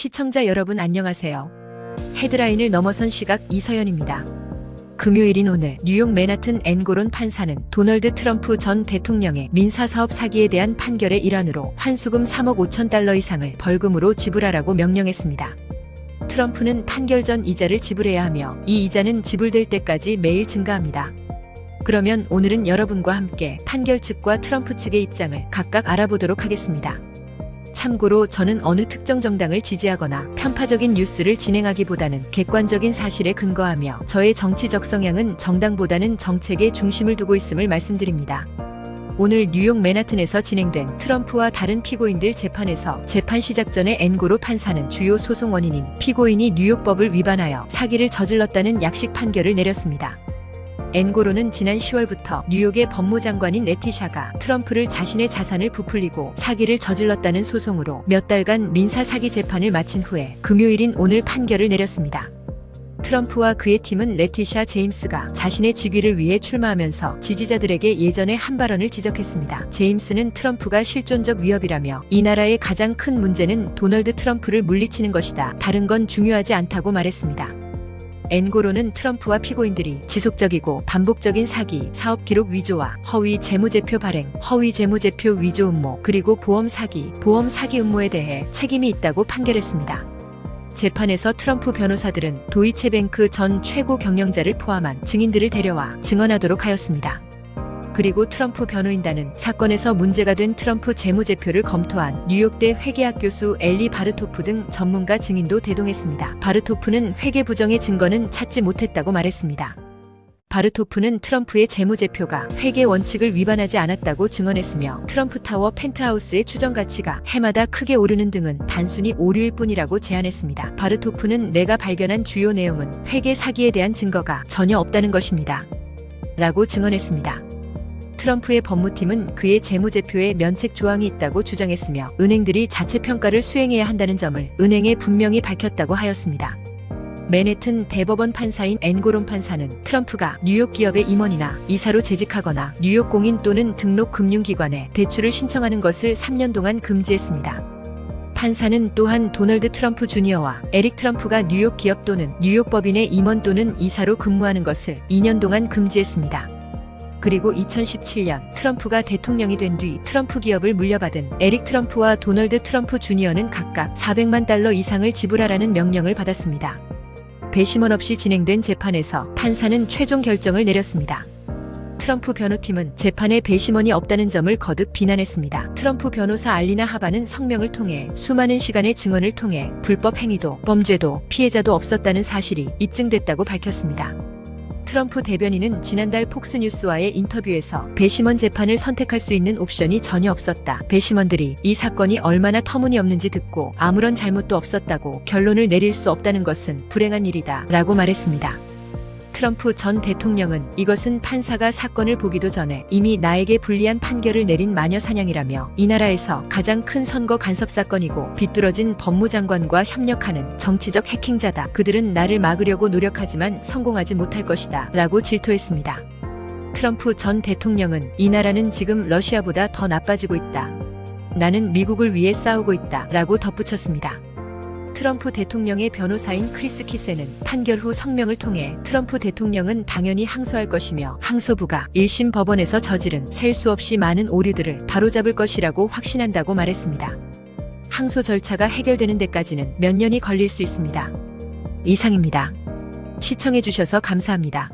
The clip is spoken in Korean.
시청자 여러분 안녕하세요. 헤드라인을 넘어선 시각 이서연입니다. 금요일인 오늘 뉴욕 맨하튼 앤고론 판사는 도널드 트럼프 전 대통령의 민사사업 사기에 대한 판결의 일환으로 환수금 3억 5천 달러 이상을 벌금으로 지불하라고 명령했습니다. 트럼프는 판결 전 이자를 지불해야 하며 이 이자는 지불될 때까지 매일 증가합니다. 그러면 오늘은 여러분과 함께 판결 측과 트럼프 측의 입장을 각각 알아보도록 하겠습니다. 참고로 저는 어느 특정 정당을 지지하거나 편파적인 뉴스를 진행하기보다는 객관적인 사실에 근거하며 저의 정치적 성향은 정당보다는 정책에 중심을 두고 있음을 말씀드립니다. 오늘 뉴욕 맨하튼에서 진행된 트럼프와 다른 피고인들 재판에서 재판 시작 전에 앤고로 판사는 주요 소송 원인인 피고인이 뉴욕법을 위반하여 사기를 저질렀다는 약식 판결을 내렸습니다. 앤고로는 지난 10월부터 뉴욕의 법무장관인 레티샤가 트럼프를 자신의 자산을 부풀리고 사기를 저질렀다는 소송으로 몇 달간 민사 사기 재판을 마친 후에 금요일인 오늘 판결을 내렸습니다. 트럼프와 그의 팀은 레티샤 제임스가 자신의 직위를 위해 출마하면서 지지자들에게 예전의 한 발언을 지적했습니다. 제임스는 트럼프가 실존적 위협이라며 이 나라의 가장 큰 문제는 도널드 트럼프를 물리치는 것이다. 다른 건 중요하지 않다고 말했습니다. 앤고로는 트럼프와 피고인들이 지속적이고 반복적인 사기, 사업 기록 위조와 허위 재무제표 발행, 허위 재무제표 위조 음모, 그리고 보험 사기 음모에 대해 책임이 있다고 판결했습니다. 재판에서 트럼프 변호사들은 도이체뱅크 전 최고 경영자를 포함한 증인들을 데려와 증언하도록 하였습니다. 그리고 트럼프 변호인단은 사건에서 문제가 된 트럼프 재무제표를 검토한 뉴욕대 회계학 교수 엘리 바르토프 등 전문가 증인도 대동했습니다. 바르토프는 회계 부정의 증거는 찾지 못했다고 말했습니다. 바르토프는 트럼프의 재무제표가 회계 원칙을 위반하지 않았다고 증언했으며 트럼프 타워 펜트하우스의 추정 가치가 해마다 크게 오르는 등은 단순히 오류일 뿐이라고 제안했습니다. 바르토프는 내가 발견한 주요 내용은 회계 사기에 대한 증거가 전혀 없다는 것입니다. 라고 증언했습니다. 트럼프의 법무팀은 그의 재무제표에 면책 조항이 있다고 주장했으며 은행들이 자체평가를 수행해야 한다는 점을 은행에 분명히 밝혔다고 하였습니다. 맨해튼 대법원 판사인 앤고론 판사는 트럼프가 뉴욕 기업의 임원이나 이사로 재직하거나 뉴욕 공인 또는 등록 금융기관에 대출을 신청하는 것을 3년 동안 금지했습니다. 판사는 또한 도널드 트럼프 주니어와 에릭 트럼프가 뉴욕 기업 또는 뉴욕 법인의 임원 또는 이사로 근무하는 것을 2년 동안 금지했습니다. 그리고 2017년 트럼프가 대통령이 된 뒤 트럼프 기업을 물려받은 에릭 트럼프와 도널드 트럼프 주니어는 각각 400만 달러 이상을 지불하라는 명령을 받았습니다. 배심원 없이 진행된 재판에서 판사는 최종 결정을 내렸습니다. 트럼프 변호팀은 재판에 배심원이 없다는 점을 거듭 비난했습니다. 트럼프 변호사 알리나 하바는 성명을 통해 수많은 시간의 증언을 통해 불법 행위도 범죄도 피해자도 없었다는 사실이 입증됐다고 밝혔습니다. 트럼프 대변인은 지난달 폭스뉴스와의 인터뷰에서 배심원 재판을 선택할 수 있는 옵션이 전혀 없었다. 배심원들이 이 사건이 얼마나 터무니없는지 듣고 아무런 잘못도 없었다고 결론을 내릴 수 없다는 것은 불행한 일이다. 라고 말했습니다. 트럼프 전 대통령은 이것은 판사가 사건을 보기도 전에 이미 나에게 불리한 판결을 내린 마녀사냥이라며 이 나라에서 가장 큰 선거 간섭 사건이고 비뚤어진 법무장관과 협력하는 정치적 해킹자다. 그들은 나를 막으려고 노력하지만 성공하지 못할 것이다. 라고 질토했습니다. 트럼프 전 대통령은 이 나라는 지금 러시아보다 더 나빠지고 있다. 나는 미국을 위해 싸우고 있다. 라고 덧붙였습니다. 트럼프 대통령의 변호사인 크리스 키세는 판결 후 성명을 통해 트럼프 대통령은 당연히 항소할 것이며 항소부가 1심 법원에서 저지른 셀 수 없이 많은 오류들을 바로잡을 것이라고 확신한다고 말했습니다. 항소 절차가 해결되는 데까지는 몇 년이 걸릴 수 있습니다. 이상입니다. 시청해주셔서 감사합니다.